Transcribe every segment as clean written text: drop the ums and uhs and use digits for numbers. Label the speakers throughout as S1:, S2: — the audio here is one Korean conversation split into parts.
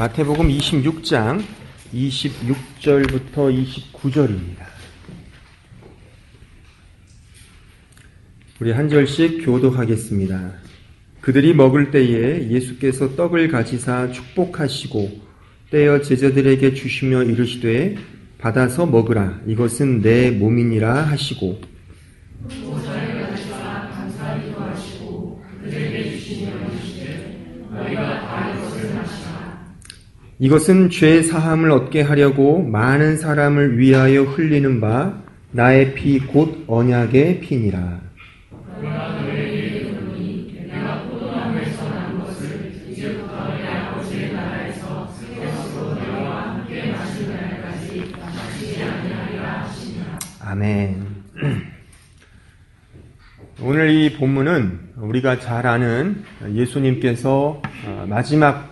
S1: 마태복음 26장 26절부터 29절입니다. 우리 한 절씩 교독하겠습니다. 그들이 먹을 때에 예수께서 떡을 가지사 축복하시고 떼어 제자들에게 주시며 이르시되 받아서 먹으라, 이것은 내 몸이니라 하시고 이것은 죄 사함을 얻게 하려고 많은 사람을 위하여 흘리는 바 나의 피 곧 언약의 피니라. 아멘. 오늘 이 본문은 우리가 잘 아는 예수님께서 마지막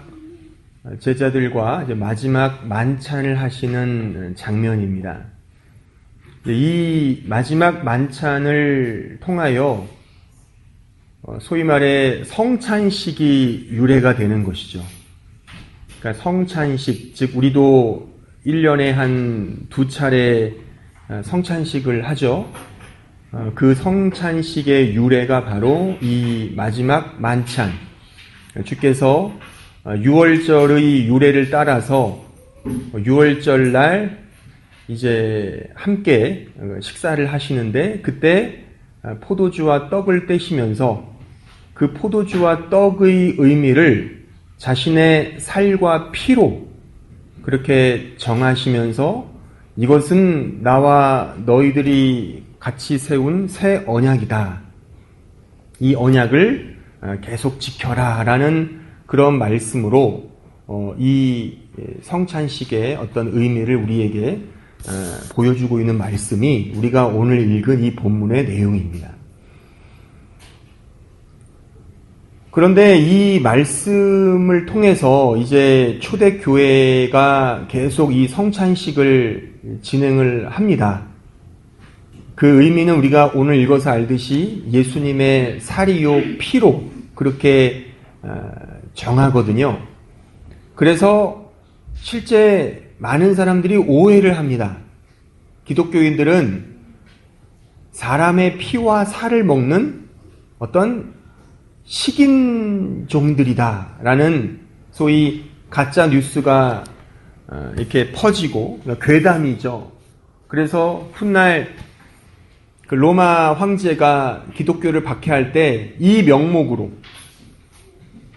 S1: 제자들과 이제 마지막 만찬을 하시는 장면입니다. 이 마지막 만찬을 통하여 소위 말해 성찬식이 유래가 되는 것이죠. 그러니까 성찬식, 즉 우리도 1년에 한 2차례 성찬식을 하죠. 그 성찬식의 유래가 바로 이 마지막 만찬. 주께서 6월절의 유래를 따라서 6월절 날 이제 함께 식사를 하시는데 그때 포도주와 떡을 떼시면서 그 포도주와 떡의 의미를 자신의 살과 피로 그렇게 정하시면서 이것은 나와 너희들이 같이 세운 새 언약이다. 이 언약을 계속 지켜라 라는 그런 말씀으로 이 성찬식의 어떤 의미를 우리에게 보여주고 있는 말씀이 우리가 오늘 읽은 이 본문의 내용입니다. 그런데 이 말씀을 통해서 이제 초대교회가 계속 이 성찬식을 진행을 합니다. 그 의미는 우리가 오늘 읽어서 알듯이 예수님의 살이요 피로 그렇게 정하거든요. 그래서 실제 많은 사람들이 오해를 합니다. 기독교인들은 사람의 피와 살을 먹는 어떤 식인종들이다라는 소위 가짜 뉴스가 이렇게 퍼지고 괴담이죠. 그래서 훗날 그 로마 황제가 기독교를 박해할 때 이 명목으로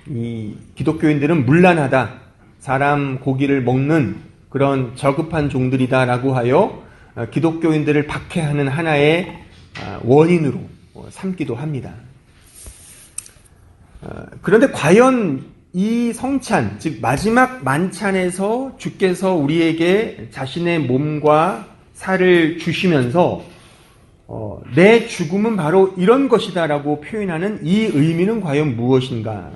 S1: 이 기독교인들은 문란하다, 사람 고기를 먹는 그런 저급한 종들이다라고 하여 기독교인들을 박해하는 하나의 원인으로 삼기도 합니다. 그런데 과연 이 성찬, 즉 마지막 만찬에서 주께서 우리에게 자신의 몸과 살을 주시면서 내 죽음은 바로 이런 것이다라고 표현하는 이 의미는 과연 무엇인가?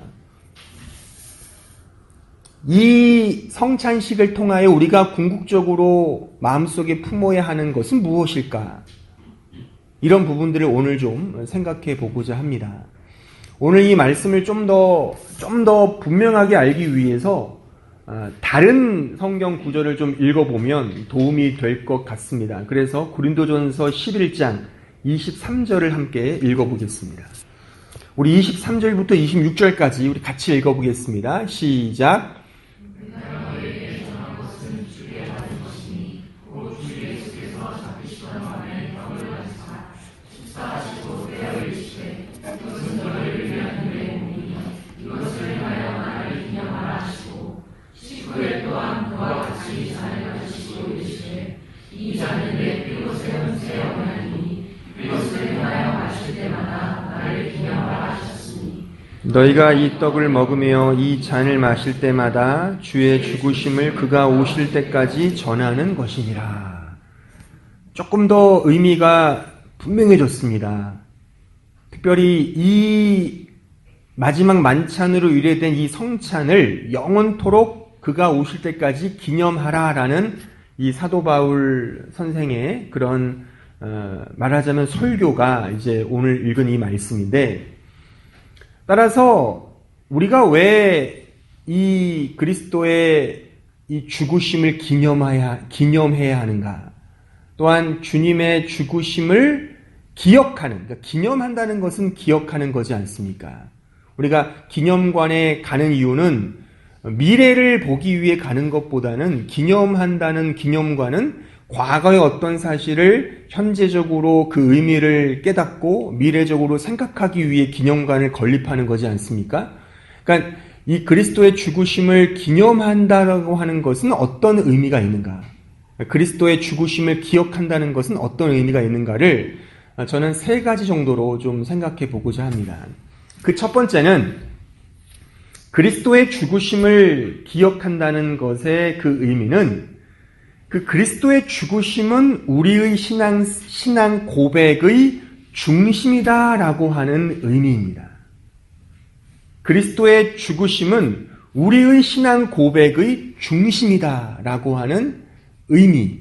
S1: 이 성찬식을 통하여 우리가 궁극적으로 마음속에 품어야 하는 것은 무엇일까? 이런 부분들을 오늘 좀 생각해 보고자 합니다. 오늘 이 말씀을 좀 더 분명하게 알기 위해서 다른 성경 구절을 좀 읽어보면 도움이 될 것 같습니다. 그래서 고린도전서 11장 23절을 함께 읽어보겠습니다. 우리 23절부터 26절까지 우리 같이 읽어보겠습니다. 시작. 너희가 이 떡을 먹으며 이 잔을 마실 때마다 주의 죽으심을 그가 오실 때까지 전하는 것이니라. 조금 더 의미가 분명해졌습니다. 특별히 이 마지막 만찬으로 유래된 이 성찬을 영원토록 그가 오실 때까지 기념하라라는 이 사도 바울 선생의 그런 말하자면 설교가 이제 오늘 읽은 이 말씀인데, 따라서 우리가 왜 이 그리스도의 이 죽으심을 기념해야 하는가? 또한 주님의 죽으심을 기억하는, 그러니까 기념한다는 것은 기억하는 거지 않습니까? 우리가 기념관에 가는 이유는 미래를 보기 위해 가는 것보다는 기념한다는 기념관은 과거의 어떤 사실을 현재적으로 그 의미를 깨닫고 미래적으로 생각하기 위해 기념관을 건립하는 거지 않습니까? 그러니까 이 그리스도의 죽으심을 기념한다라고 하는 것은 어떤 의미가 있는가? 그리스도의 죽으심을 기억한다는 것은 어떤 의미가 있는가를 저는 세 가지 정도로 좀 생각해 보고자 합니다. 그 첫 번째는 그리스도의 죽으심을 기억한다는 것의 그 의미는 그 그리스도의 죽으심은 우리의 신앙 고백의 중심이다라고 하는 의미입니다. 그리스도의 죽으심은 우리의 신앙 고백의 중심이다라고 하는 의미,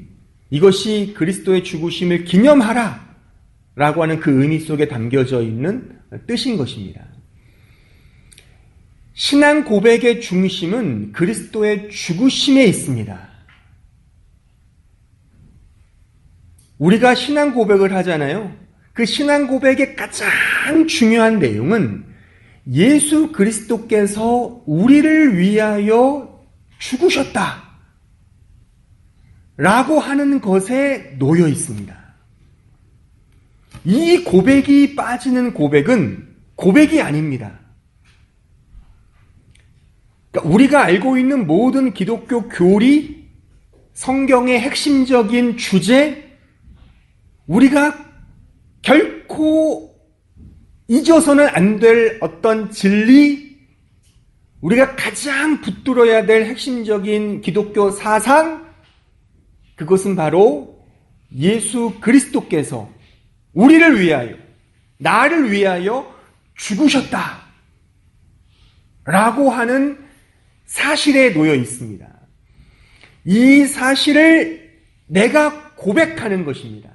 S1: 이것이 그리스도의 죽으심을 기념하라 라고 하는 그 의미 속에 담겨져 있는 뜻인 것입니다. 신앙 고백의 중심은 그리스도의 죽으심에 있습니다. 우리가 신앙 고백을 하잖아요. 그 신앙 고백의 가장 중요한 내용은 예수 그리스도께서 우리를 위하여 죽으셨다 라고 하는 것에 놓여 있습니다. 이 고백이 빠지는 고백은 고백이 아닙니다. 그러니까 우리가 알고 있는 모든 기독교 교리, 성경의 핵심적인 주제, 우리가 결코 잊어서는 안 될 어떤 진리, 우리가 가장 붙들어야 될 핵심적인 기독교 사상, 그것은 바로 예수 그리스도께서 우리를 위하여, 나를 위하여 죽으셨다 라고 하는 사실에 놓여 있습니다. 이 사실을 내가 고백하는 것입니다.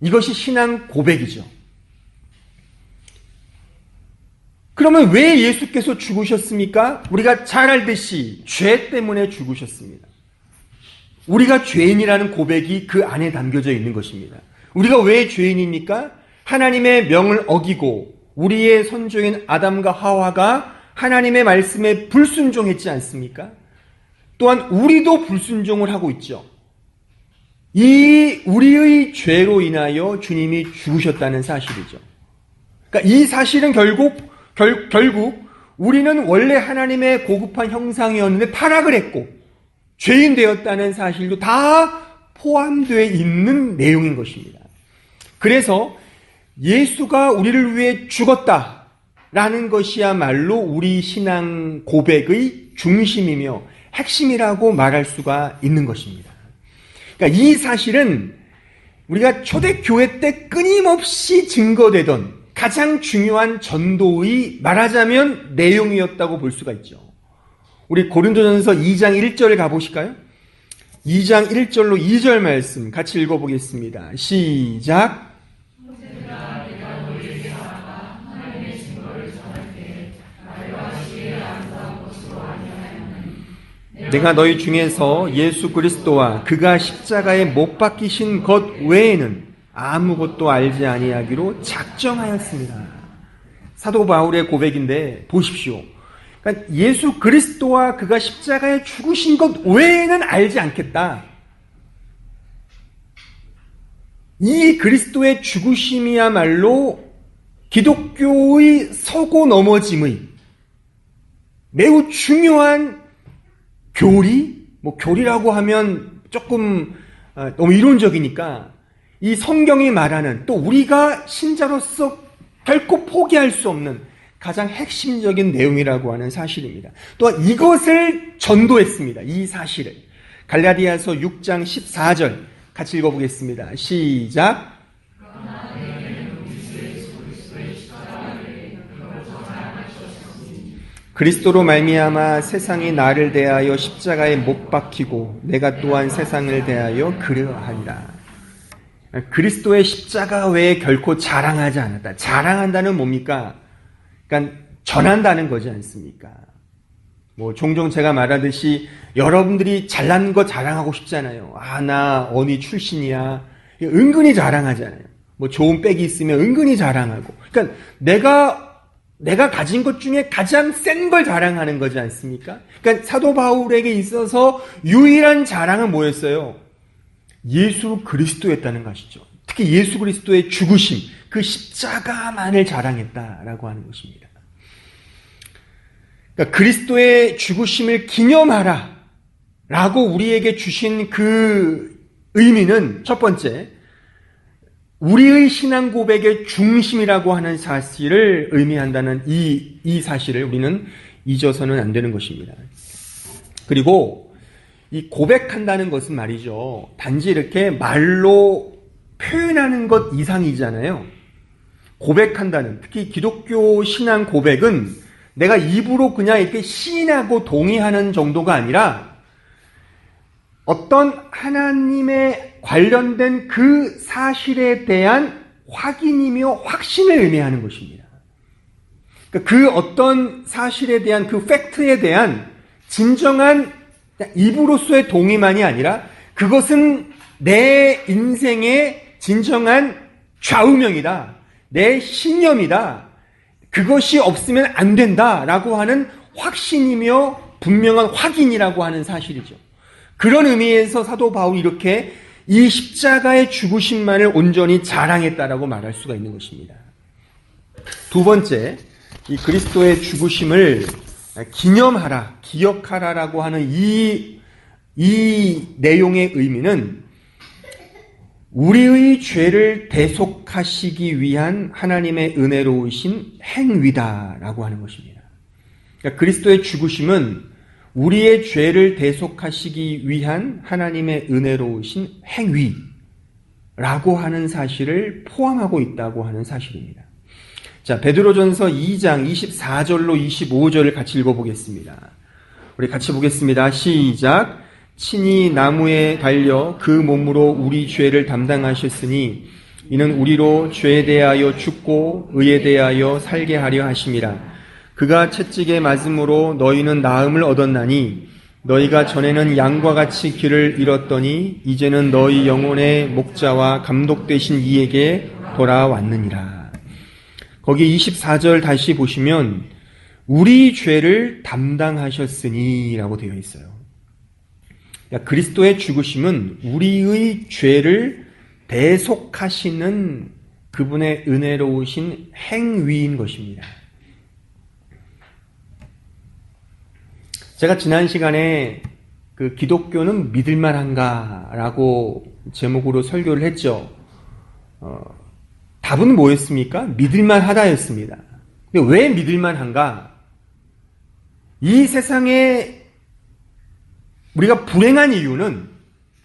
S1: 이것이 신앙 고백이죠. 그러면 왜 예수께서 죽으셨습니까? 우리가 잘 알듯이 죄 때문에 죽으셨습니다. 우리가 죄인이라는 고백이 그 안에 담겨져 있는 것입니다. 우리가 왜 죄인입니까? 하나님의 명을 어기고 우리의 선조인 아담과 하와가 하나님의 말씀에 불순종했지 않습니까? 또한 우리도 불순종을 하고 있죠. 이 우리의 죄로 인하여 주님이 죽으셨다는 사실이죠. 그러니까 이 사실은 결국 우리는 원래 하나님의 고급한 형상이었는데 타락을 했고 죄인 되었다는 사실도 다 포함되어 있는 내용인 것입니다. 그래서 예수가 우리를 위해 죽었다라는 것이야말로 우리 신앙 고백의 중심이며 핵심이라고 말할 수가 있는 것입니다. 그러니까 이 사실은 우리가 초대교회 때 끊임없이 증거되던 가장 중요한 전도의 말하자면 내용이었다고 볼 수가 있죠. 우리 고린도전서 2장 1절을 가보실까요? 2장 1절로 2절 말씀 같이 읽어보겠습니다. 시작. 내가 너희 중에서 예수 그리스도와 그가 십자가에 못 박히신 것 외에는 아무것도 알지 아니하기로 작정하였습니다. 사도 바울의 고백인데 보십시오. 그러니까 예수 그리스도와 그가 십자가에 죽으신 것 외에는 알지 않겠다. 이 그리스도의 죽으심이야말로 기독교의 서고 넘어짐의 매우 중요한 교리? 교리라고 하면 조금 너무 이론적이니까 이 성경이 말하는 또 우리가 신자로서 결코 포기할 수 없는 가장 핵심적인 내용이라고 하는 사실입니다. 또한 이것을 전도했습니다. 이 사실을. 갈라디아서 6장 14절 같이 읽어보겠습니다. 시작. 그리스도로 말미암아 세상이 나를 대하여 십자가에 못 박히고 내가 또한 세상을 대하여 그러하리라. 그리스도의 십자가 외에 결코 자랑하지 않았다. 자랑한다는 뭡니까? 그러니까 전한다는 거지 않습니까? 종종 제가 말하듯이 여러분들이 잘난 거 자랑하고 싶잖아요. 나 어디 출신이야. 은근히 자랑하잖아요. 좋은 백이 있으면 은근히 자랑하고. 그러니까 내가 가진 것 중에 가장 센 걸 자랑하는 거지 않습니까? 그러니까 사도 바울에게 있어서 유일한 자랑은 뭐였어요? 예수 그리스도였다는 것이죠. 특히 예수 그리스도의 죽으심, 그 십자가만을 자랑했다라고 하는 것입니다. 그러니까 그리스도의 죽으심을 기념하라 라고 우리에게 주신 그 의미는 첫 번째, 우리의 신앙 고백의 중심이라고 하는 사실을 의미한다는 이 사실을 우리는 잊어서는 안 되는 것입니다. 그리고 이 고백한다는 것은 말이죠. 단지 이렇게 말로 표현하는 것 이상이잖아요. 고백한다는, 특히 기독교 신앙 고백은 내가 입으로 그냥 이렇게 시인하고 동의하는 정도가 아니라 어떤 하나님에 관련된 그 사실에 대한 확인이며 확신을 의미하는 것입니다. 그러니까 그 어떤 사실에 대한 그 팩트에 대한 진정한 입으로서의 동의만이 아니라 그것은 내 인생의 진정한 좌우명이다. 내 신념이다. 그것이 없으면 안 된다라고 하는 확신이며 분명한 확인이라고 하는 사실이죠. 그런 의미에서 사도 바울이 이렇게 이 십자가의 죽으심만을 온전히 자랑했다라고 말할 수가 있는 것입니다. 두 번째, 이 그리스도의 죽으심을 기념하라, 기억하라라고 하는 이 내용의 의미는 우리의 죄를 대속하시기 위한 하나님의 은혜로우신 행위다라고 하는 것입니다. 그러니까 그리스도의 죽으심은 우리의 죄를 대속하시기 위한 하나님의 은혜로우신 행위라고 하는 사실을 포함하고 있다고 하는 사실입니다. 자, 베드로전서 2장 24절로 25절을 같이 읽어보겠습니다. 우리 같이 보겠습니다. 시작. 친히 나무에 달려 그 몸으로 우리 죄를 담당하셨으니 이는 우리로 죄에 대하여 죽고 의에 대하여 살게 하려 하심이라. 그가 채찍에 맞음으로 너희는 나음을 얻었나니 너희가 전에는 양과 같이 길을 잃었더니 이제는 너희 영혼의 목자와 감독 되신 이에게 돌아왔느니라. 거기 24절 다시 보시면 우리 죄를 담당하셨으니 라고 되어 있어요. 그러니까 그리스도의 죽으심은 우리의 죄를 대속하시는 그분의 은혜로우신 행위인 것입니다. 제가 지난 시간에 그 기독교는 믿을만한가라고 제목으로 설교를 했죠. 답은 뭐였습니까? 믿을만하다였습니다. 근데 왜 믿을만한가? 이 세상에 우리가 불행한 이유는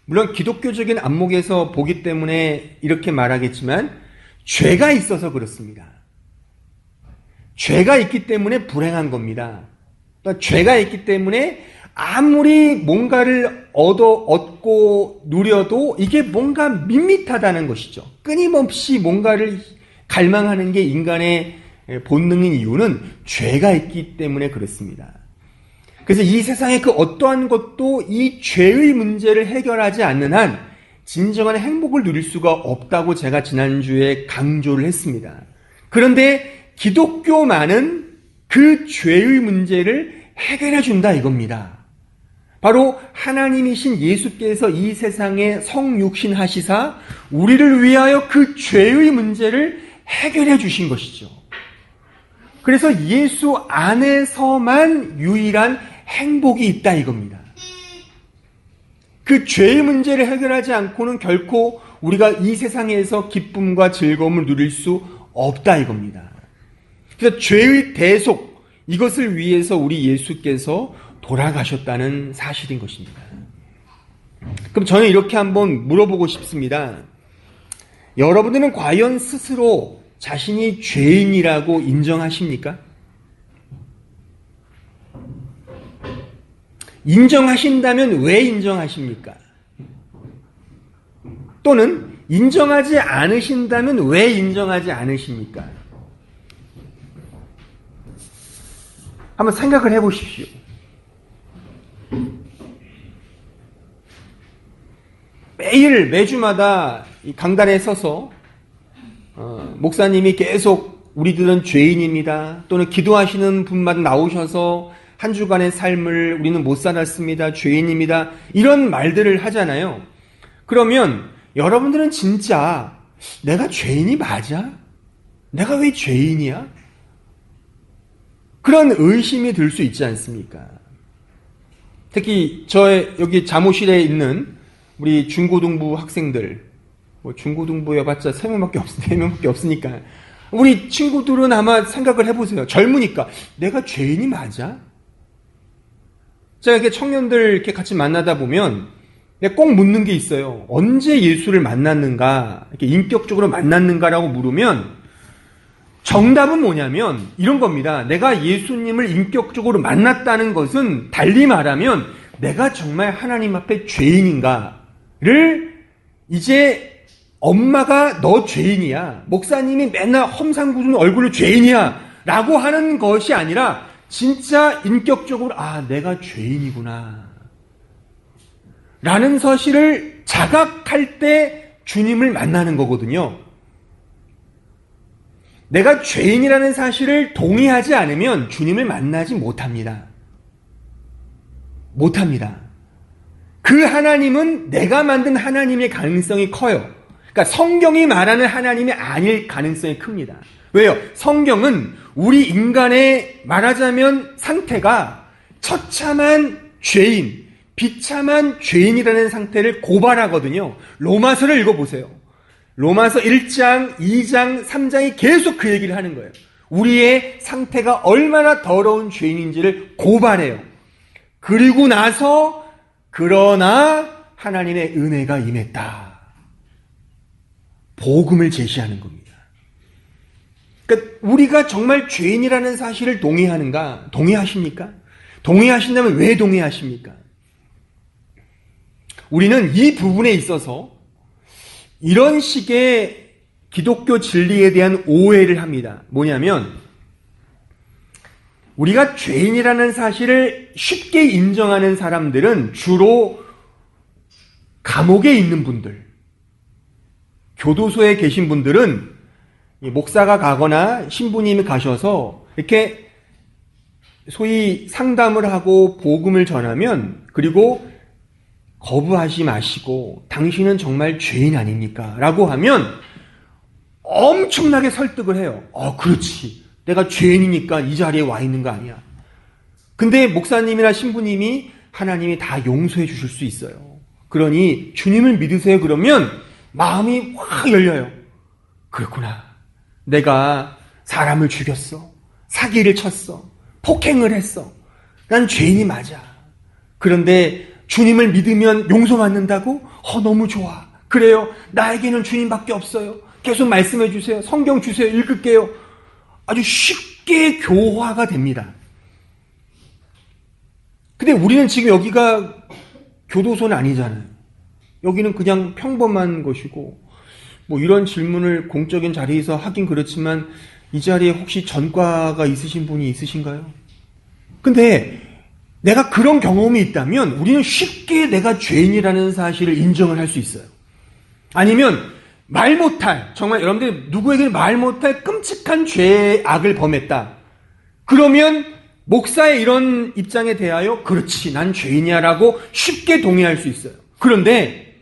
S1: 물론 기독교적인 안목에서 보기 때문에 이렇게 말하겠지만 죄가 있어서 그렇습니다. 죄가 있기 때문에 불행한 겁니다. 그러니까 죄가 있기 때문에 아무리 뭔가를 얻고 누려도 이게 뭔가 밋밋하다는 것이죠. 끊임없이 뭔가를 갈망하는 게 인간의 본능인 이유는 죄가 있기 때문에 그렇습니다. 그래서 이 세상의 그 어떠한 것도 이 죄의 문제를 해결하지 않는 한 진정한 행복을 누릴 수가 없다고 제가 지난주에 강조를 했습니다. 그런데 기독교만은 그 죄의 문제를 해결해 준다 이겁니다. 바로 하나님이신 예수께서 이 세상에 성육신하시사 우리를 위하여 그 죄의 문제를 해결해 주신 것이죠. 그래서 예수 안에서만 유일한 행복이 있다 이겁니다. 그 죄의 문제를 해결하지 않고는 결코 우리가 이 세상에서 기쁨과 즐거움을 누릴 수 없다 이겁니다. 그래서 죄의 대속, 이것을 위해서 우리 예수께서 돌아가셨다는 사실인 것입니다. 그럼 저는 이렇게 한번 물어보고 싶습니다. 여러분들은 과연 스스로 자신이 죄인이라고 인정하십니까? 인정하신다면 왜 인정하십니까? 또는 인정하지 않으신다면 왜 인정하지 않으십니까? 한번 생각을 해보십시오. 매주마다 이 강단에 서서 목사님이 계속 우리들은 죄인입니다. 또는 기도하시는 분마다 나오셔서 한 주간의 삶을 우리는 못 살았습니다. 죄인입니다. 이런 말들을 하잖아요. 그러면 여러분들은 진짜 내가 죄인이 맞아? 내가 왜 죄인이야? 그런 의심이 들 수 있지 않습니까? 특히 여기 잠옷실에 있는 우리 중고등부 학생들, 뭐 중고등부여봤자 3명밖에 없으니까 우리 친구들은 아마 생각을 해보세요. 젊으니까 내가 죄인이 맞아? 제가 이렇게 청년들 이렇게 같이 만나다 보면 꼭 묻는 게 있어요. 언제 예수를 만났는가? 이렇게 인격적으로 만났는가라고 물으면 정답은 뭐냐면 이런 겁니다. 내가 예수님을 인격적으로 만났다는 것은 달리 말하면 내가 정말 하나님 앞에 죄인인가를 이제 엄마가 너 죄인이야. 목사님이 맨날 험상궂은 얼굴로 죄인이야. 라고 하는 것이 아니라 진짜 인격적으로 내가 죄인이구나. 라는 사실을 자각할 때 주님을 만나는 거거든요. 내가 죄인이라는 사실을 동의하지 않으면 주님을 만나지 못합니다. 못합니다. 그 하나님은 내가 만든 하나님의 가능성이 커요. 그러니까 성경이 말하는 하나님이 아닐 가능성이 큽니다. 왜요? 성경은 우리 인간의 말하자면 상태가 처참한 죄인, 비참한 죄인이라는 상태를 고발하거든요. 로마서를 읽어보세요. 로마서 1장, 2장, 3장이 계속 그 얘기를 하는 거예요. 우리의 상태가 얼마나 더러운 죄인인지를 고발해요. 그리고 나서 그러나 하나님의 은혜가 임했다. 복음을 제시하는 겁니다. 그러니까 우리가 정말 죄인이라는 사실을 동의하는가? 동의하십니까? 동의하신다면 왜 동의하십니까? 우리는 이 부분에 있어서 이런 식의 기독교 진리에 대한 오해를 합니다. 뭐냐면 우리가 죄인이라는 사실을 쉽게 인정하는 사람들은 주로 감옥에 있는 분들, 교도소에 계신 분들은 목사가 가거나 신부님이 가셔서 이렇게 소위 상담을 하고 복음을 전하면 그리고 거부하지 마시고 당신은 정말 죄인 아닙니까? 라고 하면 엄청나게 설득을 해요. 그렇지. 내가 죄인이니까 이 자리에 와 있는 거 아니야. 근데 목사님이나 신부님이 하나님이 다 용서해 주실 수 있어요. 그러니 주님을 믿으세요. 그러면 마음이 확 열려요. 그렇구나. 내가 사람을 죽였어. 사기를 쳤어. 폭행을 했어. 난 죄인이 맞아. 그런데 주님을 믿으면 용서받는다고? 너무 좋아. 그래요. 나에게는 주님밖에 없어요. 계속 말씀해 주세요. 성경 주세요. 읽을게요. 아주 쉽게 교화가 됩니다. 근데 우리는 지금 여기가 교도소는 아니잖아요. 여기는 그냥 평범한 것이고 뭐 이런 질문을 공적인 자리에서 하긴 그렇지만 이 자리에 혹시 전과가 있으신 분이 있으신가요? 근데 내가 그런 경험이 있다면 우리는 쉽게 내가 죄인이라는 사실을 인정을 할 수 있어요. 아니면 말 못할, 정말 여러분들 누구에게 말 못할 끔찍한 죄의 악을 범했다. 그러면 목사의 이런 입장에 대하여 그렇지, 난 죄인이야 라고 쉽게 동의할 수 있어요. 그런데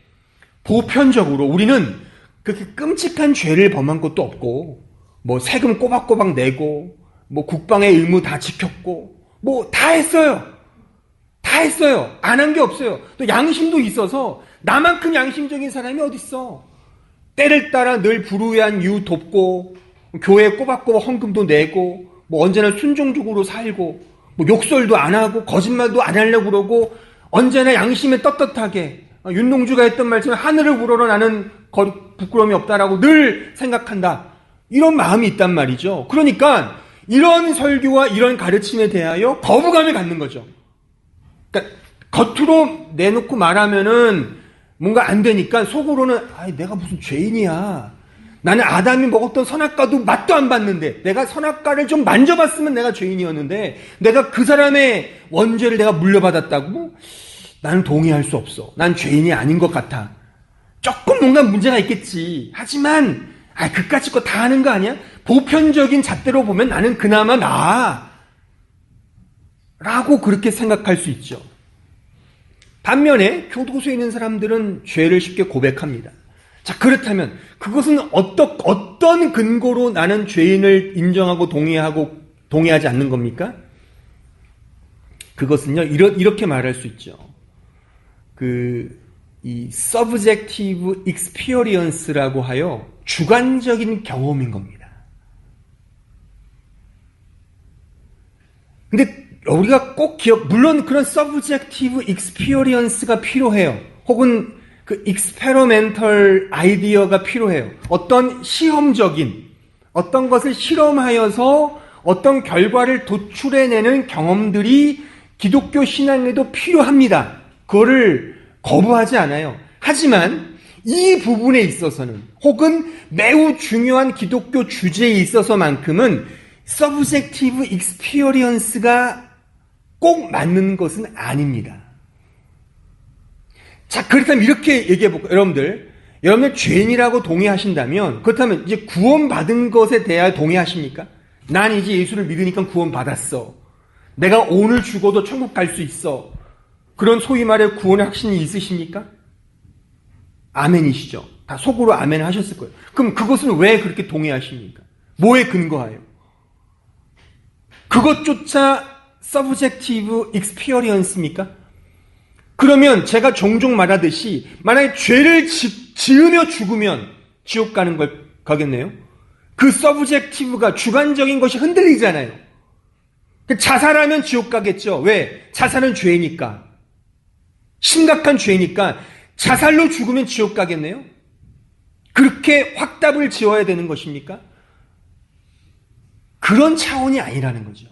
S1: 보편적으로 우리는 그렇게 끔찍한 죄를 범한 것도 없고 뭐 세금 꼬박꼬박 내고 뭐 국방의 의무 다 지켰고 뭐 다 했어요. 다 했어요. 안 한 게 없어요. 또 양심도 있어서 나만큼 양심적인 사람이 어딨어. 때를 따라 늘 불우한 이웃 돕고 교회에 꼬박꼬박 헌금도 내고 뭐 언제나 순종적으로 살고 뭐 욕설도 안 하고 거짓말도 안 하려고 그러고 언제나 양심에 떳떳하게 윤동주가 했던 말처럼 하늘을 우러러 나는 부끄러움이 없다라고 늘 생각한다. 이런 마음이 있단 말이죠. 그러니까 이런 설교와 이런 가르침에 대하여 거부감을 갖는 거죠. 그러니까 겉으로 내놓고 말하면은 뭔가 안 되니까 속으로는 내가 무슨 죄인이야. 나는 아담이 먹었던 선악과도 맛도 안 봤는데 내가 선악과를 좀 만져봤으면 내가 죄인이었는데 내가 그 사람의 원죄를 내가 물려받았다고? 나는 동의할 수 없어. 난 죄인이 아닌 것 같아. 조금 뭔가 문제가 있겠지. 하지만 그까짓 거 다 하는 거 아니야? 보편적인 잣대로 보면 나는 그나마 나아. 라고 그렇게 생각할 수 있죠. 반면에 교도소에 있는 사람들은 죄를 쉽게 고백합니다. 자, 그렇다면 그것은 어떤 근거로 나는 죄인을 인정하고 동의하지 않는 겁니까? 그것은요, 이렇게 말할 수 있죠. 이 subjective experience라고 하여 주관적인 경험인 겁니다. 근데 우리가 꼭 물론 그런 subjective experience가 필요해요. 혹은 그 experimental idea가 필요해요. 어떤 시험적인, 어떤 것을 실험하여서 어떤 결과를 도출해내는 경험들이 기독교 신앙에도 필요합니다. 그거를 거부하지 않아요. 하지만 이 부분에 있어서는 혹은 매우 중요한 기독교 주제에 있어서만큼은 subjective experience가 꼭 맞는 것은 아닙니다. 자, 그렇다면 이렇게 얘기해볼까요? 여러분들 죄인이라고 동의하신다면, 그렇다면 이제 구원받은 것에 대하여 동의하십니까? 난 이제 예수를 믿으니까 구원받았어. 내가 오늘 죽어도 천국 갈 수 있어. 그런 소위 말해 구원의 확신이 있으십니까? 아멘이시죠. 다 속으로 아멘 하셨을 거예요. 그럼 그것은 왜 그렇게 동의하십니까? 뭐에 근거하여? 그것조차 subjective experience입니까? 그러면 제가 종종 말하듯이 만약에 죄를 지으며 죽으면 지옥 가는 거겠네요. 그 subjective가 주관적인 것이 흔들리잖아요. 자살하면 지옥 가겠죠. 왜? 자살은 죄니까. 심각한 죄니까 자살로 죽으면 지옥 가겠네요. 그렇게 확답을 지어야 되는 것입니까? 그런 차원이 아니라는 거죠.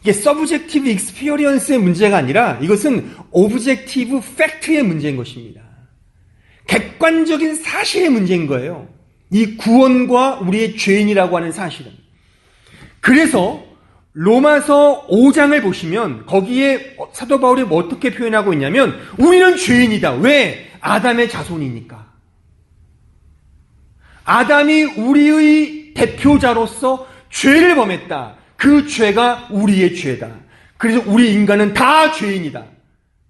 S1: 이게 subjective experience의 문제가 아니라 이것은 objective fact의 문제인 것입니다. 객관적인 사실의 문제인 거예요. 이 구원과 우리의 죄인이라고 하는 사실은. 그래서 로마서 5장을 보시면 거기에 사도 바울이 어떻게 표현하고 있냐면 우리는 죄인이다. 왜? 아담의 자손이니까. 아담이 우리의 대표자로서 죄를 범했다. 그 죄가 우리의 죄다. 그래서 우리 인간은 다 죄인이다.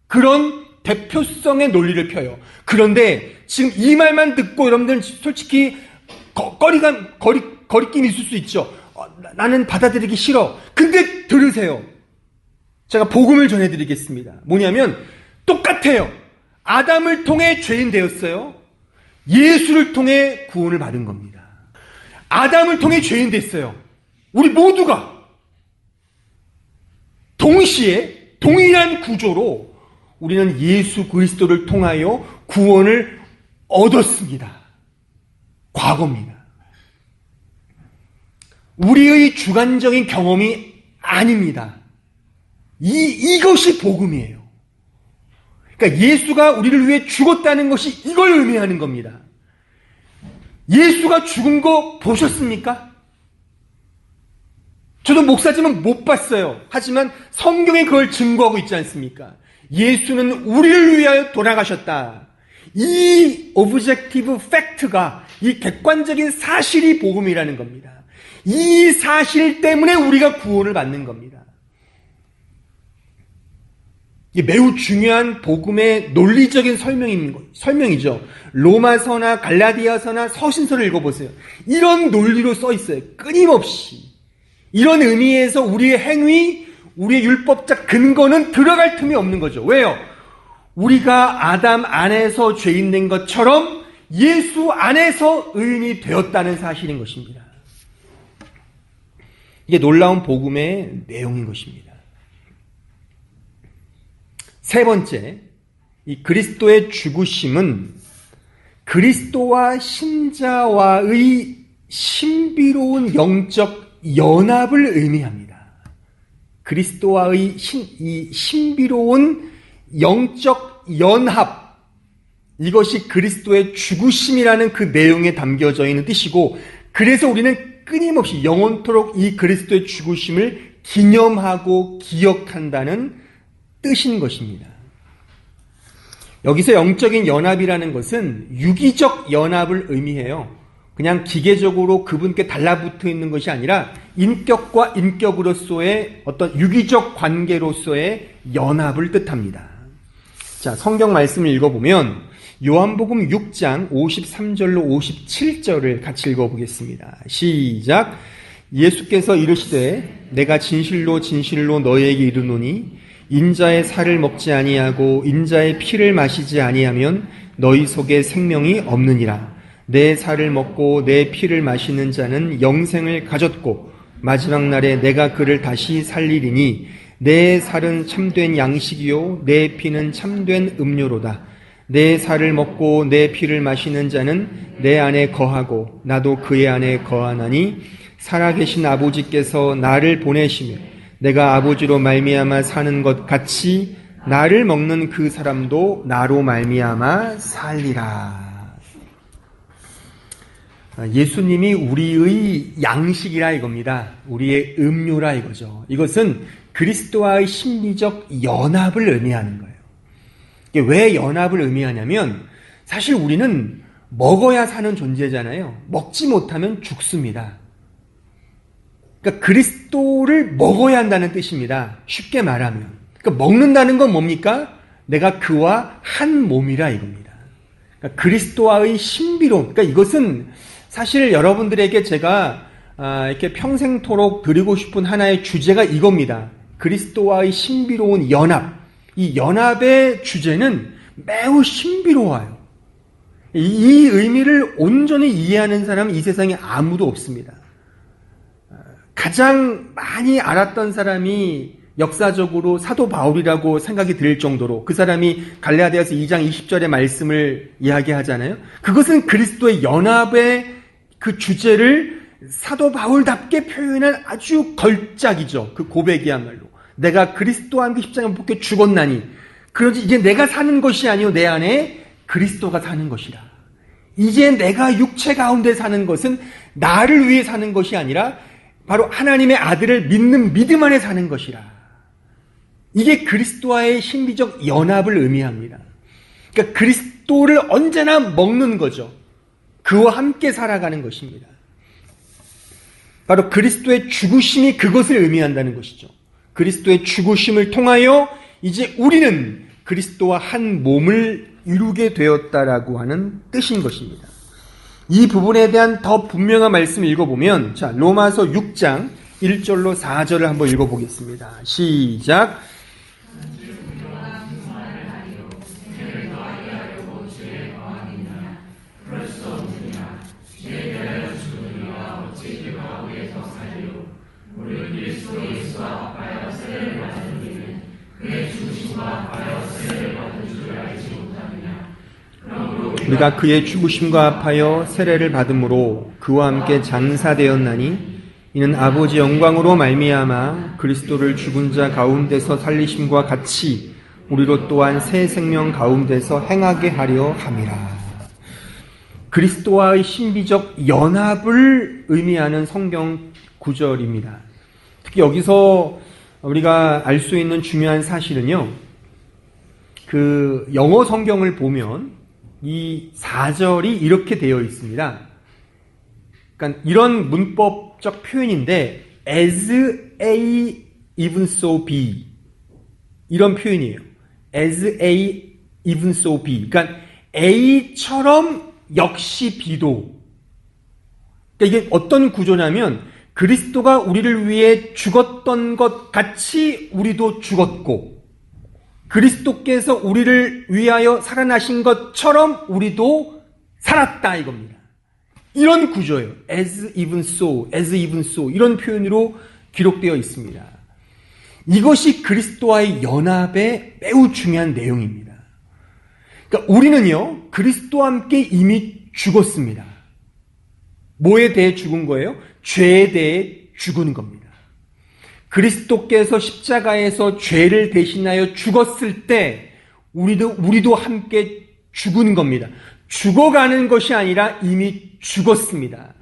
S1: 그런 대표성의 논리를 펴요. 그런데 지금 이 말만 듣고 여러분들은 솔직히 거리낌이 있을 수 있죠. 나는 받아들이기 싫어. 근데 들으세요. 제가 복음을 전해드리겠습니다. 뭐냐면 똑같아요. 아담을 통해 죄인 되었어요. 예수를 통해 구원을 받은 겁니다. 아담을 통해 죄인 됐어요. 우리 모두가 동시에 동일한 구조로 우리는 예수 그리스도를 통하여 구원을 얻었습니다. 과거입니다. 우리의 주관적인 경험이 아닙니다. 이것이 복음이에요. 그러니까 예수가 우리를 위해 죽었다는 것이 이걸 의미하는 겁니다. 예수가 죽은 거 보셨습니까? 저도 목사지만 못 봤어요. 하지만 성경에 그걸 증거하고 있지 않습니까? 예수는 우리를 위하여 돌아가셨다. 이 objective fact가, 이 객관적인 사실이 복음이라는 겁니다. 이 사실 때문에 우리가 구원을 받는 겁니다. 이게 매우 중요한 복음의 논리적인 설명이죠. 로마서나 갈라디아서나 서신서를 읽어보세요. 이런 논리로 써 있어요. 끊임없이. 이런 의미에서 우리의 행위, 우리의 율법적 근거는 들어갈 틈이 없는 거죠. 왜요? 우리가 아담 안에서 죄인 된 것처럼 예수 안에서 의인이 되었다는 사실인 것입니다. 이게 놀라운 복음의 내용인 것입니다. 세 번째, 이 그리스도의 죽으심은 그리스도와 신자와의 신비로운 영적 연합을 의미합니다. 그리스도와의 이 신비로운 영적 연합, 이것이 그리스도의 죽으심이라는 그 내용에 담겨져 있는 뜻이고, 그래서 우리는 끊임없이 영원토록 이 그리스도의 죽으심을 기념하고 기억한다는 뜻인 것입니다. 여기서 영적인 연합이라는 것은 유기적 연합을 의미해요. 그냥 기계적으로 그분께 달라붙어 있는 것이 아니라 인격과 인격으로서의 어떤 유기적 관계로서의 연합을 뜻합니다. 자, 성경 말씀을 읽어보면 요한복음 6장 53절로 57절을 같이 읽어보겠습니다. 시작. 예수께서 이르시되 내가 진실로 진실로 너희에게 이르노니 인자의 살을 먹지 아니하고 인자의 피를 마시지 아니하면 너희 속에 생명이 없느니라. 내 살을 먹고 내 피를 마시는 자는 영생을 가졌고 마지막 날에 내가 그를 다시 살리리니 내 살은 참된 양식이요 내 피는 참된 음료로다. 내 살을 먹고 내 피를 마시는 자는 내 안에 거하고 나도 그의 안에 거하나니 살아계신 아버지께서 나를 보내시며 내가 아버지로 말미암아 사는 것 같이 나를 먹는 그 사람도 나로 말미암아 살리라. 예수님이 우리의 양식이라 이겁니다. 우리의 음료라 이거죠. 이것은 그리스도와의 심리적 연합을 의미하는 거예요. 이게 왜 연합을 의미하냐면 사실 우리는 먹어야 사는 존재잖아요. 먹지 못하면 죽습니다. 그러니까 그리스도를 먹어야 한다는 뜻입니다. 쉽게 말하면. 그러니까 먹는다는 건 뭡니까? 내가 그와 한 몸이라 이겁니다. 그러니까 그리스도와의 신비로움. 그러니까 이것은 사실 여러분들에게 제가 이렇게 평생토록 드리고 싶은 하나의 주제가 이겁니다. 그리스도와의 신비로운 연합. 이 연합의 주제는 매우 신비로워요. 이 의미를 온전히 이해하는 사람은 이 세상에 아무도 없습니다. 가장 많이 알았던 사람이 역사적으로 사도 바울이라고 생각이 들 정도로 그 사람이 갈라디아서 2장 20절의 말씀을 이야기하잖아요. 그것은 그리스도의 연합의 그 주제를 사도 바울답게 표현한 아주 걸작이죠. 그 고백이야말로. 내가 그리스도와 함께 십자가에 못 박혀 죽었나니 그러지 이제 내가 사는 것이 아니요 내 안에 그리스도가 사는 것이라. 이제 내가 육체 가운데 사는 것은 나를 위해 사는 것이 아니라 바로 하나님의 아들을 믿는 믿음 안에 사는 것이라. 이게 그리스도와의 신비적 연합을 의미합니다. 그러니까 그리스도를 언제나 먹는 거죠. 그와 함께 살아가는 것입니다. 바로 그리스도의 죽으심이 그것을 의미한다는 것이죠. 그리스도의 죽으심을 통하여 이제 우리는 그리스도와 한 몸을 이루게 되었다라고 하는 뜻인 것입니다. 이 부분에 대한 더 분명한 말씀을 읽어보면 자 로마서 6장 1절로 4절을 한번 읽어보겠습니다. 시작. 우리가 그의 죽으심과 합하여 세례를 받음으로 그와 함께 장사되었나니 이는 아버지 영광으로 말미암아 그리스도를 죽은 자 가운데서 살리심과 같이 우리로 또한 새 생명 가운데서 행하게 하려 함이라. 그리스도와의 신비적 연합을 의미하는 성경 구절입니다. 특히 여기서 우리가 알 수 있는 중요한 사실은요. 그 영어 성경을 보면 이 4절이 이렇게 되어 있습니다. 그러니까 이런 문법적 표현인데 as A even so be 이런 표현이에요. as A even so be 그러니까 A처럼 역시 B도 그러니까 이게 어떤 구조냐면 그리스도가 우리를 위해 죽었던 것 같이 우리도 죽었고 그리스도께서 우리를 위하여 살아나신 것처럼 우리도 살았다 이겁니다. 이런 구조예요. as even so, as even so 이런 표현으로 기록되어 있습니다. 이것이 그리스도와의 연합의 매우 중요한 내용입니다. 그러니까 우리는요 그리스도와 함께 이미 죽었습니다. 뭐에 대해 죽은 거예요? 죄에 대해 죽은 겁니다. 그리스도께서 십자가에서 죄를 대신하여 죽었을 때 우리도 함께 죽은 겁니다. 죽어가는 것이 아니라 이미 죽었습니다.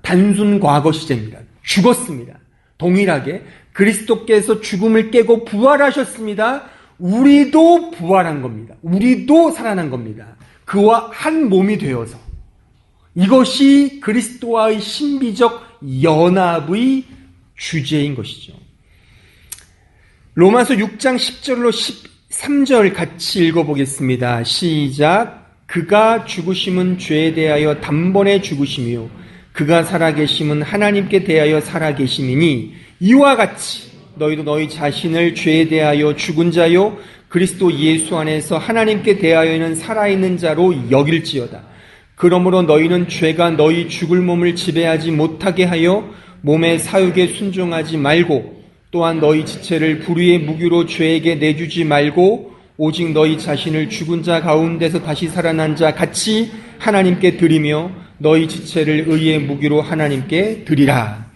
S1: 단순 과거 시제입니다. 죽었습니다. 동일하게 그리스도께서 죽음을 깨고 부활하셨습니다. 우리도 부활한 겁니다. 우리도 살아난 겁니다. 그와 한 몸이 되어서. 이것이 그리스도와의 신비적 연합의 주제인 것이죠. 로마서 6장 10절로 13절 같이 읽어보겠습니다. 시작. 그가 죽으심은 죄에 대하여 단번에 죽으심이요 그가 살아계심은 하나님께 대하여 살아계심이니 이와 같이 너희도 너희 자신을 죄에 대하여 죽은 자요 그리스도 예수 안에서 하나님께 대하여는 살아있는 자로 여길지어다. 그러므로 너희는 죄가 너희 죽을 몸을 지배하지 못하게 하여 몸의 사욕에 순종하지 말고 또한 너희 지체를 불의의 무기로 죄에게 내주지 말고 오직 너희 자신을 죽은 자 가운데서 다시 살아난 자 같이 하나님께 드리며 너희 지체를 의의 무기로 하나님께 드리라.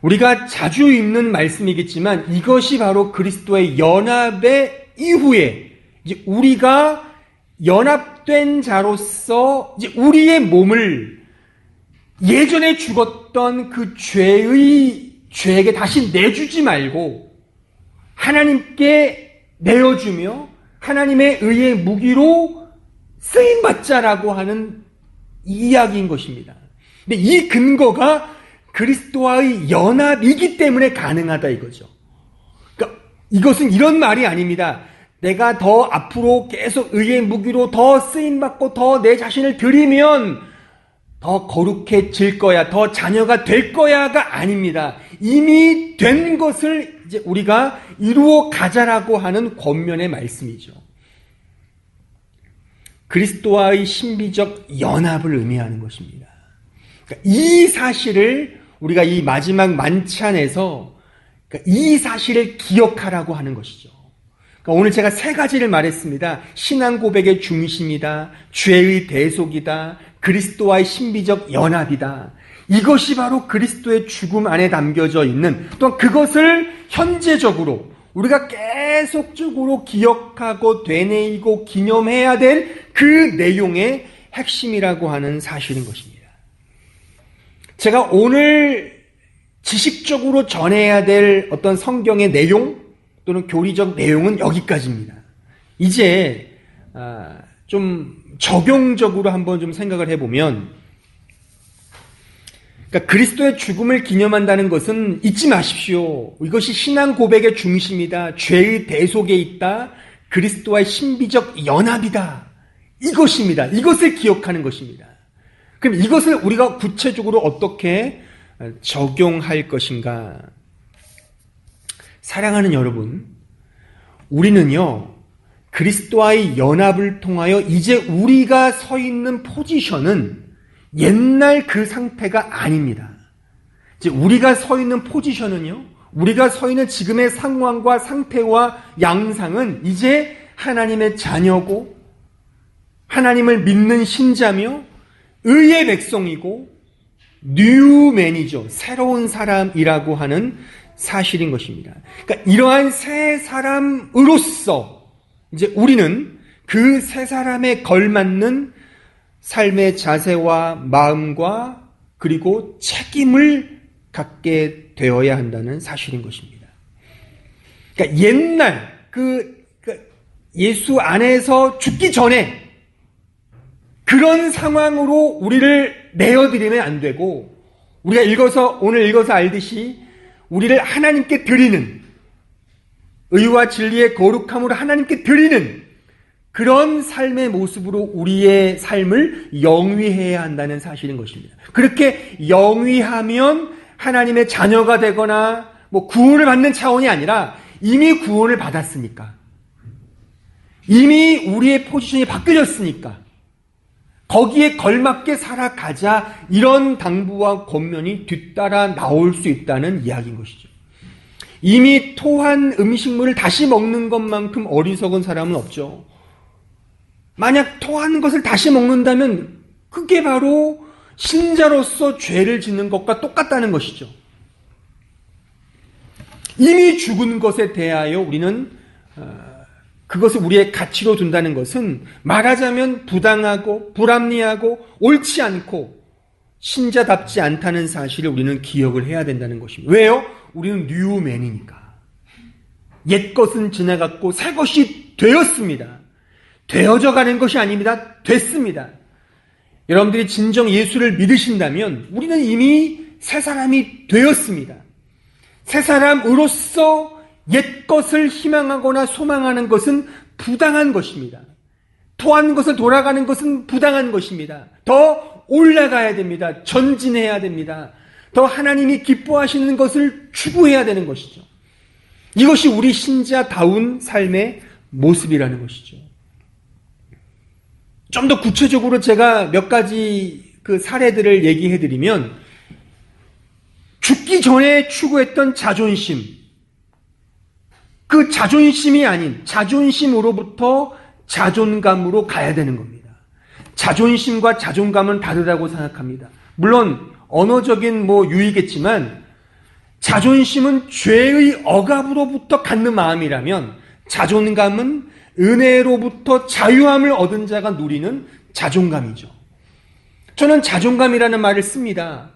S1: 우리가 자주 읽는 말씀이겠지만 이것이 바로 그리스도의 연합의 이후에 이제 우리가 연합된 자로서 이제 우리의 몸을 예전에 죽었던 그 죄에게 다시 내주지 말고 하나님께 내어주며 하나님의 의의 무기로 쓰임받자라고 하는 이야기인 것입니다. 근데 이 근거가 그리스도와의 연합이기 때문에 가능하다 이거죠. 그러니까 이것은 이런 말이 아닙니다. 내가 더 앞으로 계속 의의 무기로 더 쓰임받고 더 내 자신을 드리면 더 거룩해질 거야, 더 자녀가 될 거야가 아닙니다. 이미 된 것을 이제 우리가 이루어 가자라고 하는 권면의 말씀이죠. 그리스도와의 신비적 연합을 의미하는 것입니다. 그러니까 이 사실을 우리가 이 마지막 만찬에서 이 사실을 기억하라고 하는 것이죠. 그러니까 오늘 제가 세 가지를 말했습니다. 신앙 고백의 중심이다, 죄의 대속이다, 그리스도와의 신비적 연합이다. 이것이 바로 그리스도의 죽음 안에 담겨져 있는, 또한 그것을 현재적으로 우리가 계속적으로 기억하고 되뇌이고 기념해야 될 그 내용의 핵심이라고 하는 사실인 것입니다. 제가 오늘 지식적으로 전해야 될 어떤 성경의 내용 또는 교리적 내용은 여기까지입니다. 이제 좀 적용적으로 한번 좀 생각을 해보면, 그러니까 그리스도의 죽음을 기념한다는 것은 잊지 마십시오. 이것이 신앙 고백의 중심이다. 죄의 대속에 있다. 그리스도와의 신비적 연합이다. 이것입니다. 이것을 기억하는 것입니다. 그럼 이것을 우리가 구체적으로 어떻게 적용할 것인가? 사랑하는 여러분, 우리는요, 그리스도와의 연합을 통하여 이제 우리가 서 있는 포지션은 옛날 그 상태가 아닙니다. 이제 우리가 서 있는 포지션은요, 우리가 서 있는 지금의 상황과 상태와 양상은 이제 하나님의 자녀고, 하나님을 믿는 신자며, 의의 백성이고, 뉴맨이죠. 새로운 사람이라고 하는 사실인 것입니다. 그러니까 이러한 새 사람으로서 이제 우리는 그 새 사람에 걸맞는 삶의 자세와 마음과 그리고 책임을 갖게 되어야 한다는 사실인 것입니다. 그러니까 옛날 예수 안에서 죽기 전에 그런 상황으로 우리를 내어드리면 안 되고, 우리가 오늘 읽어서 알듯이 우리를 하나님께 드리는, 의와 진리의 거룩함으로 하나님께 드리는 그런 삶의 모습으로 우리의 삶을 영위해야 한다는 사실인 것입니다. 그렇게 영위하면 하나님의 자녀가 되거나 구원을 받는 차원이 아니라 이미 구원을 받았으니까, 이미 우리의 포지션이 바뀌어졌으니까 거기에 걸맞게 살아가자, 이런 당부와 권면이 뒤따라 나올 수 있다는 이야기인 것이죠. 이미 토한 음식물을 다시 먹는 것만큼 어리석은 사람은 없죠. 만약 토한 것을 다시 먹는다면 그게 바로 신자로서 죄를 짓는 것과 똑같다는 것이죠. 이미 죽은 것에 대하여 우리는 그것을 우리의 가치로 둔다는 것은 말하자면 부당하고 불합리하고 옳지 않고 신자답지 않다는 사실을 우리는 기억을 해야 된다는 것입니다. 왜요? 우리는 뉴맨이니까. 옛 것은 지나갔고 새 것이 되었습니다. 되어져 가는 것이 아닙니다. 됐습니다. 여러분들이 진정 예수를 믿으신다면 우리는 이미 새 사람이 되었습니다. 새 사람으로서 옛 것을 희망하거나 소망하는 것은 부당한 것입니다. 토한 것을 돌아가는 것은 부당한 것입니다. 더 올라가야 됩니다. 전진해야 됩니다. 더 하나님이 기뻐하시는 것을 추구해야 되는 것이죠. 이것이 우리 신자다운 삶의 모습이라는 것이죠. 좀 더 구체적으로 제가 몇 가지 그 사례들을 얘기해 드리면, 죽기 전에 추구했던 자존심, 그 자존심이 아닌 자존심으로부터 자존감으로 가야 되는 겁니다. 자존심과 자존감은 다르다고 생각합니다. 물론 언어적인 유의겠지만 자존심은 죄의 억압으로부터 갖는 마음이라면 자존감은 은혜로부터 자유함을 얻은 자가 누리는 자존감이죠. 저는 자존감이라는 말을 씁니다.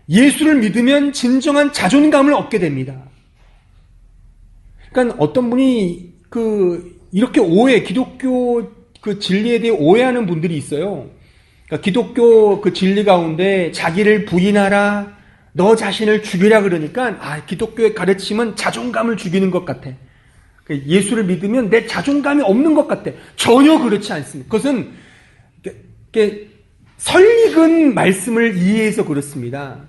S1: 예수를 믿으면 진정한 자존감을 얻게 됩니다. 그러니까 어떤 분이 이렇게 기독교 그 진리에 대해 오해하는 분들이 있어요. 그러니까 기독교 그 진리 가운데 자기를 부인하라, 너 자신을 죽이라 그러니까 기독교의 가르침은 자존감을 죽이는 것 같아. 예수를 믿으면 내 자존감이 없는 것 같아. 전혀 그렇지 않습니다. 그것은 설익은 말씀을 이해해서 그렇습니다.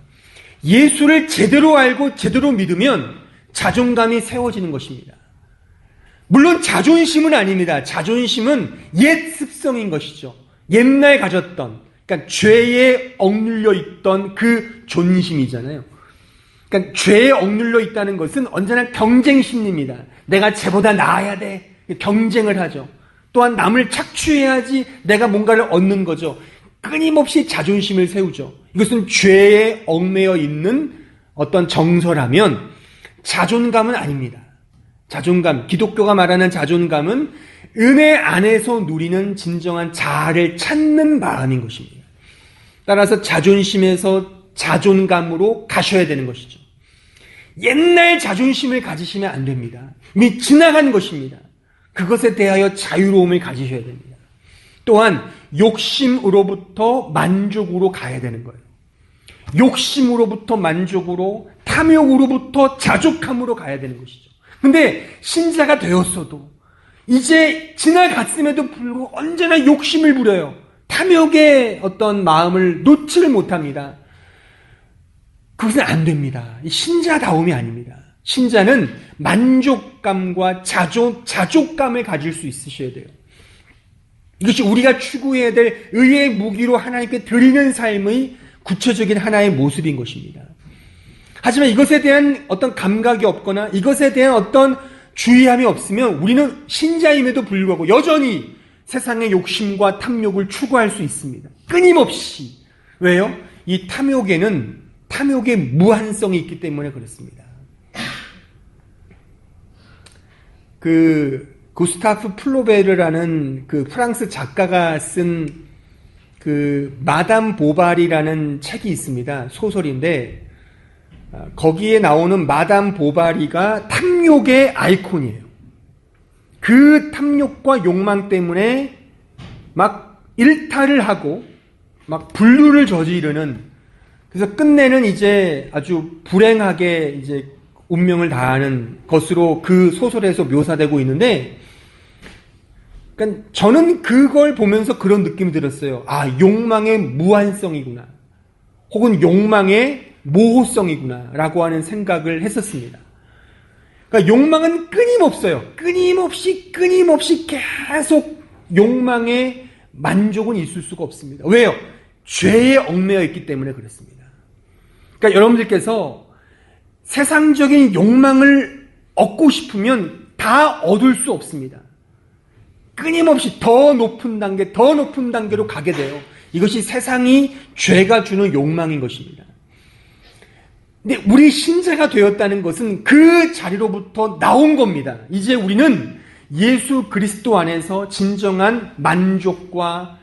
S1: 예수를 제대로 알고 제대로 믿으면 자존감이 세워지는 것입니다. 물론 자존심은 아닙니다. 자존심은 옛 습성인 것이죠. 옛날 가졌던, 그러니까 죄에 억눌려 있던 그 존심이잖아요. 그러니까 죄에 억눌려 있다는 것은 언제나 경쟁 심리입니다. 내가 쟤보다 나아야 돼. 경쟁을 하죠. 또한 남을 착취해야지 내가 뭔가를 얻는 거죠. 끊임없이 자존심을 세우죠. 이것은 죄에 얽매여 있는 어떤 정서라면 자존감은 아닙니다. 자존감, 기독교가 말하는 자존감은 은혜 안에서 누리는 진정한 자아를 찾는 마음인 것입니다. 따라서 자존심에서 자존감으로 가셔야 되는 것이죠. 옛날 자존심을 가지시면 안 됩니다. 이미 지나간 것입니다. 그것에 대하여 자유로움을 가지셔야 됩니다. 또한 욕심으로부터 만족으로 가야 되는 거예요. 욕심으로부터 만족으로, 탐욕으로부터 자족함으로 가야 되는 것이죠. 근데 신자가 되었어도 이제 지나갔음에도 불구하고 언제나 욕심을 부려요. 탐욕의 어떤 마음을 놓지를 못합니다. 그것은 안 됩니다. 신자다움이 아닙니다. 신자는 만족감과 자족감을 가질 수 있으셔야 돼요. 이것이 우리가 추구해야 될 의의 무기로 하나님께 드리는 삶의 구체적인 하나의 모습인 것입니다. 하지만 이것에 대한 어떤 감각이 없거나 이것에 대한 어떤 주의함이 없으면 우리는 신자임에도 불구하고 여전히 세상의 욕심과 탐욕을 추구할 수 있습니다. 끊임없이. 왜요? 이 탐욕의 무한성이 있기 때문에 그렇습니다. 구스타프 플로베르라는 그 프랑스 작가가 쓴 마담 보바리라는 책이 있습니다. 소설인데 거기에 나오는 마담 보바리가 탐욕의 아이콘이에요. 그 탐욕과 욕망 때문에 막 일탈을 하고 막 불륜을 저지르는, 그래서 끝내는 이제 아주 불행하게 이제 운명을 다하는 것으로 그 소설에서 묘사되고 있는데, 그러니까 저는 그걸 보면서 그런 느낌이 들었어요. 욕망의 무한성이구나. 혹은 욕망의 모호성이구나. 라고 하는 생각을 했었습니다. 그러니까 욕망은 끊임없어요. 끊임없이 계속 욕망의 만족은 있을 수가 없습니다. 왜요? 죄에 얽매여 있기 때문에 그렇습니다. 그러니까 여러분들께서 세상적인 욕망을 얻고 싶으면 다 얻을 수 없습니다. 끊임없이 더 높은 단계로 가게 돼요. 이것이 세상이 죄가 주는 욕망인 것입니다. 근데 우리 신자가 되었다는 것은 그 자리로부터 나온 겁니다. 이제 우리는 예수 그리스도 안에서 진정한 만족과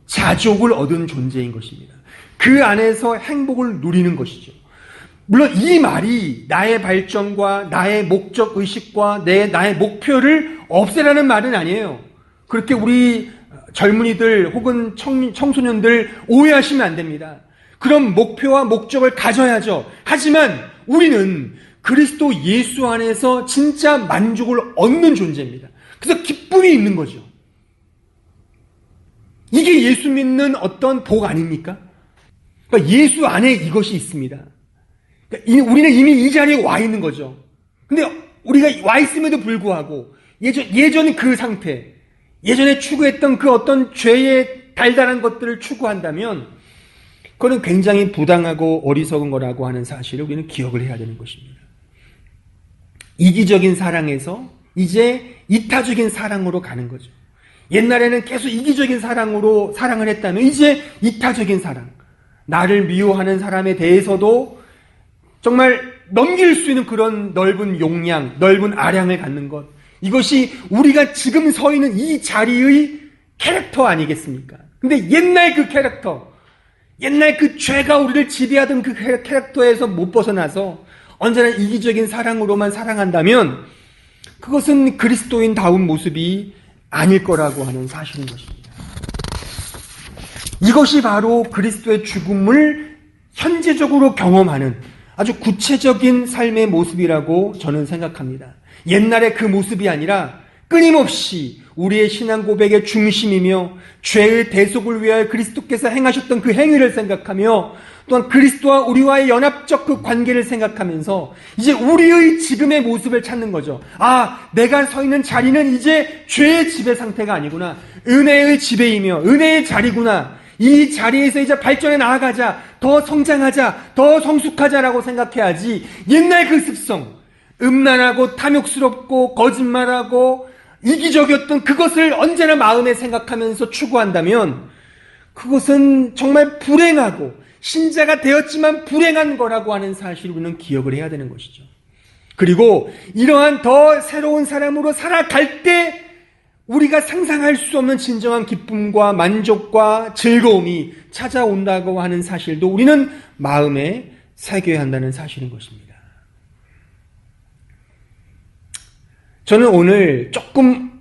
S1: 자족을 얻은 존재인 것입니다. 그 안에서 행복을 누리는 것이죠. 물론 이 말이 나의 발전과 나의 목적 의식과 나의 목표를 없애라는 말은 아니에요. 그렇게 우리 젊은이들 혹은 청소년들 오해하시면 안 됩니다. 그런 목표와 목적을 가져야죠. 하지만 우리는 그리스도 예수 안에서 진짜 만족을 얻는 존재입니다. 그래서 기쁨이 있는 거죠. 이게 예수 믿는 어떤 복 아닙니까? 그러니까 예수 안에 이것이 있습니다. 그러니까 우리는 이미 이 자리에 와 있는 거죠. 근데 우리가 와 있음에도 불구하고 예전 그 상태, 예전에 추구했던 그 어떤 죄의 달달한 것들을 추구한다면 그거는 굉장히 부당하고 어리석은 거라고 하는 사실을 우리는 기억을 해야 되는 것입니다. 이기적인 사랑에서 이제 이타적인 사랑으로 가는 거죠. 옛날에는 계속 이기적인 사랑으로 사랑을 했다면 이제 이타적인 사랑, 나를 미워하는 사람에 대해서도 정말 넘길 수 있는 그런 넓은 용량, 넓은 아량을 갖는 것, 이것이 우리가 지금 서 있는 이 자리의 캐릭터 아니겠습니까? 근데 옛날 그 캐릭터, 옛날 그 죄가 우리를 지배하던 그 캐릭터에서 못 벗어나서 언제나 이기적인 사랑으로만 사랑한다면 그것은 그리스도인다운 모습이 아닐 거라고 하는 사실인 것입니다. 이것이 바로 그리스도의 죽음을 현재적으로 경험하는 아주 구체적인 삶의 모습이라고 저는 생각합니다. 옛날의 그 모습이 아니라 끊임없이 우리의 신앙 고백의 중심이며 죄의 대속을 위하여 그리스도께서 행하셨던 그 행위를 생각하며 또한 그리스도와 우리와의 연합적 그 관계를 생각하면서 이제 우리의 지금의 모습을 찾는 거죠. 아, 내가 서 있는 자리는 이제 죄의 지배 상태가 아니구나. 은혜의 지배이며 은혜의 자리구나. 이 자리에서 이제 발전해 나아가자. 더 성장하자. 더 성숙하자라고 생각해야지. 옛날 그 습성, 음란하고 탐욕스럽고 거짓말하고 이기적이었던 그것을 언제나 마음에 생각하면서 추구한다면 그것은 정말 불행하고 신자가 되었지만 불행한 거라고 하는 사실을 우리는 기억을 해야 되는 것이죠. 그리고 이러한 더 새로운 사람으로 살아갈 때 우리가 상상할 수 없는 진정한 기쁨과 만족과 즐거움이 찾아온다고 하는 사실도 우리는 마음에 새겨야 한다는 사실인 것입니다. 저는 오늘 조금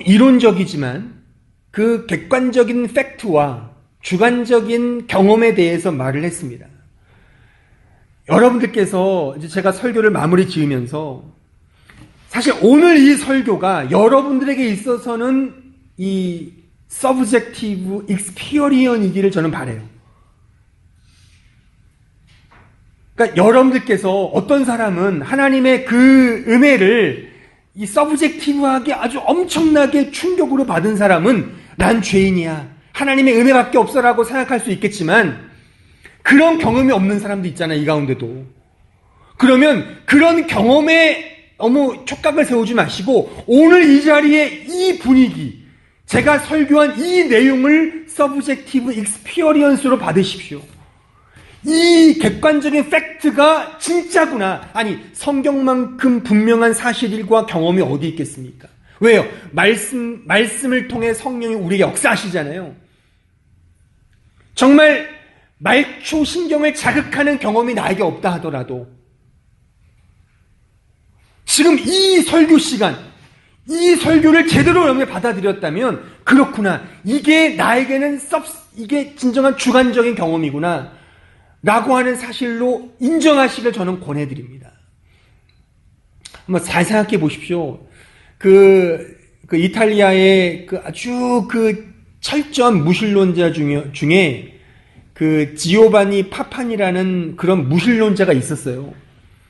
S1: 이론적이지만 그 객관적인 팩트와 주관적인 경험에 대해서 말을 했습니다. 여러분들께서 이제 제가 설교를 마무리 지으면서 사실 오늘 이 설교가 여러분들에게 있어서는 이 subjective experience이기를 저는 바라요. 그러니까 여러분들께서 어떤 사람은 하나님의 그 은혜를 이 서브젝티브하게 아주 엄청나게 충격으로 받은 사람은 난 죄인이야, 하나님의 은혜밖에 없어라고 생각할 수 있겠지만 그런 경험이 없는 사람도 있잖아요, 이 가운데도. 그러면 그런 경험에 너무 촉각을 세우지 마시고 오늘 이 자리에 이 분위기, 제가 설교한 이 내용을 서브젝티브 익스피리언스로 받으십시오. 이 객관적인 팩트가 진짜구나. 아니, 성경만큼 분명한 사실과 경험이 어디 있겠습니까? 왜요? 말씀을 통해 성령이 우리에게 역사하시잖아요. 정말 말초 신경을 자극하는 경험이 나에게 없다 하더라도 지금 이 설교 시간, 이 설교를 제대로 여러분이 받아들였다면 그렇구나. 이게 나에게는 이게 진정한 주관적인 경험이구나. 라고 하는 사실로 인정하시길 저는 권해드립니다. 한번 잘 생각해 보십시오. 그 이탈리아의 그 아주 그 철저한 무신론자 중에 그 지오바니 파파니라는 그런 무신론자가 있었어요.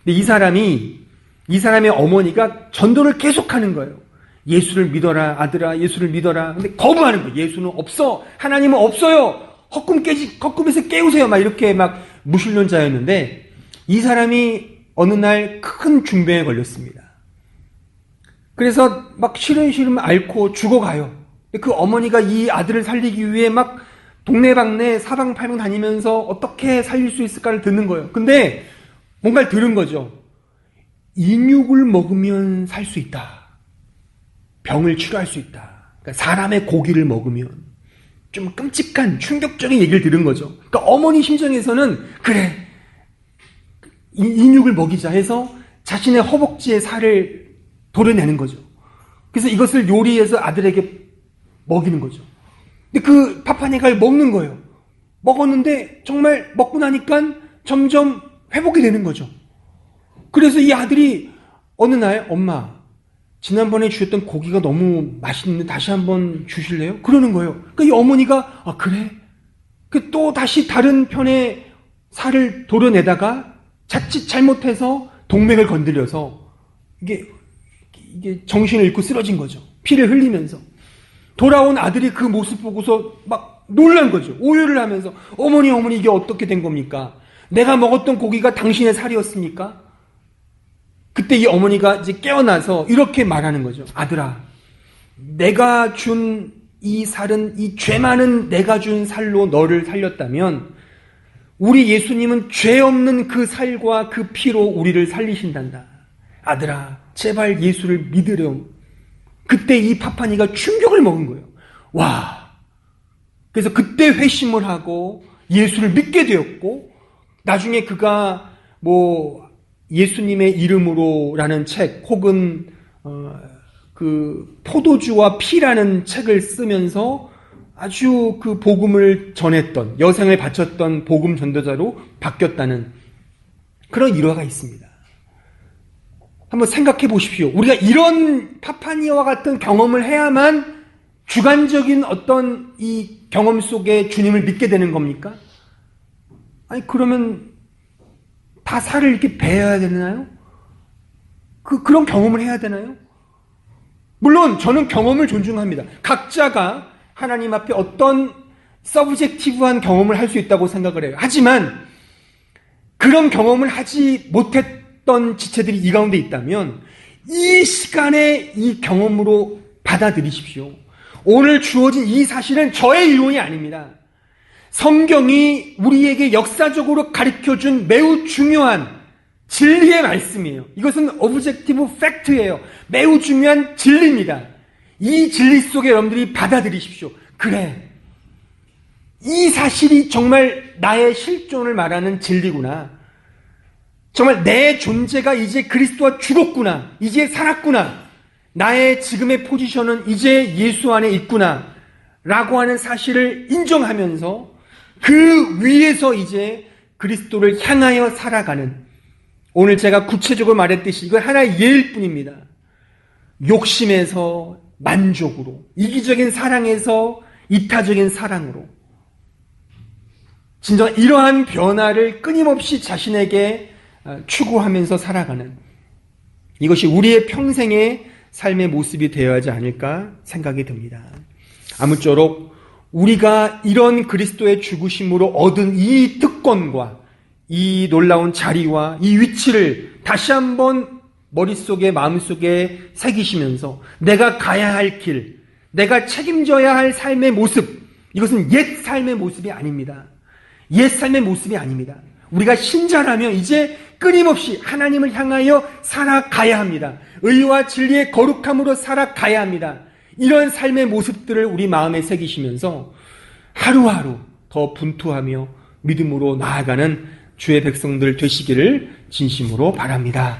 S1: 근데 이 사람의 어머니가 전도를 계속하는 거예요. 예수를 믿어라, 아들아, 예수를 믿어라. 근데 거부하는 거예요. 예수는 없어. 하나님은 없어요. 헛꿈에서 깨우세요. 막 이렇게 막 무신론자였는데 이 사람이 어느 날 큰 중병에 걸렸습니다. 그래서 막 시름시름 앓고 죽어가요. 그 어머니가 이 아들을 살리기 위해 막 동네방네 사방팔방 다니면서 어떻게 살릴 수 있을까를 듣는 거예요. 근데 뭔가를 들은 거죠. 인육을 먹으면 살 수 있다. 병을 치료할 수 있다. 그러니까 사람의 고기를 먹으면 좀 끔찍한 충격적인 얘기를 들은 거죠. 그러니까 어머니 심정에서는 그래, 인육을 먹이자 해서 자신의 허벅지의 살을 도려내는 거죠. 그래서 이것을 요리해서 아들에게 먹이는 거죠. 근데 그 파파니가를 먹는 거예요. 먹었는데 정말 먹고 나니까 점점 회복이 되는 거죠. 그래서 이 아들이 어느 날 엄마 지난번에 주셨던 고기가 너무 맛있는데 다시 한번 주실래요? 그러는 거예요. 그러니까 이 어머니가 아 그래? 그 또 다시 다른 편의 살을 도려내다가 자칫 잘못해서 동맥을 건드려서 이게 정신을 잃고 쓰러진 거죠. 피를 흘리면서. 돌아온 아들이 그 모습 보고서 막 놀란 거죠. 오열을 하면서 어머니 이게 어떻게 된 겁니까? 내가 먹었던 고기가 당신의 살이었습니까? 그때 이 어머니가 이제 깨어나서 이렇게 말하는 거죠. 아들아, 내가 준 이 살은 이 죄 많은 내가 준 살로 너를 살렸다면 우리 예수님은 죄 없는 그 살과 그 피로 우리를 살리신단다. 아들아, 제발 예수를 믿으렴. 그때 이 파파니가 충격을 먹은 거예요. 와. 그래서 그때 회심을 하고 예수를 믿게 되었고 나중에 그가 예수님의 이름으로라는 책 혹은 그 포도주와 피라는 책을 쓰면서 아주 그 복음을 전했던 여생을 바쳤던 복음 전도자로 바뀌었다는 그런 일화가 있습니다. 한번 생각해 보십시오. 우리가 이런 파파니아와 같은 경험을 해야만 주관적인 어떤 이 경험 속에 주님을 믿게 되는 겁니까? 아니 그러면 다 살을 이렇게 베어야 되나요? 그런 경험을 해야 되나요? 물론 저는 경험을 존중합니다. 각자가 하나님 앞에 어떤 서브젝티브한 경험을 할 수 있다고 생각을 해요. 하지만 그런 경험을 하지 못했던 지체들이 이 가운데 있다면 이 시간에 이 경험으로 받아들이십시오. 오늘 주어진 이 사실은 저의 이론이 아닙니다. 성경이 우리에게 역사적으로 가르쳐준 매우 중요한 진리의 말씀이에요. 이것은 오브젝티브 팩트예요. 매우 중요한 진리입니다. 이 진리 속에 여러분들이 받아들이십시오. 그래. 이 사실이 정말 나의 실존을 말하는 진리구나. 정말 내 존재가 이제 그리스도와 죽었구나. 이제 살았구나. 나의 지금의 포지션은 이제 예수 안에 있구나. 라고 하는 사실을 인정하면서 그 위에서 이제 그리스도를 향하여 살아가는 오늘 제가 구체적으로 말했듯이 이건 하나의 예일 뿐입니다. 욕심에서 만족으로, 이기적인 사랑에서 이타적인 사랑으로 진정 이러한 변화를 끊임없이 자신에게 추구하면서 살아가는 이것이 우리의 평생의 삶의 모습이 되어야 하지 않을까 생각이 듭니다. 아무쪼록 우리가 이런 그리스도의 죽으심으로 얻은 이 특권과 이 놀라운 자리와 이 위치를 다시 한번 머릿속에 마음속에 새기시면서 내가 가야 할 길, 내가 책임져야 할 삶의 모습, 이것은 옛 삶의 모습이 아닙니다. 옛 삶의 모습이 아닙니다. 우리가 신자라면 이제 끊임없이 하나님을 향하여 살아가야 합니다. 의와 진리의 거룩함으로 살아가야 합니다. 이런 삶의 모습들을 우리 마음에 새기시면서 하루하루 더 분투하며 믿음으로 나아가는 주의 백성들 되시기를 진심으로 바랍니다.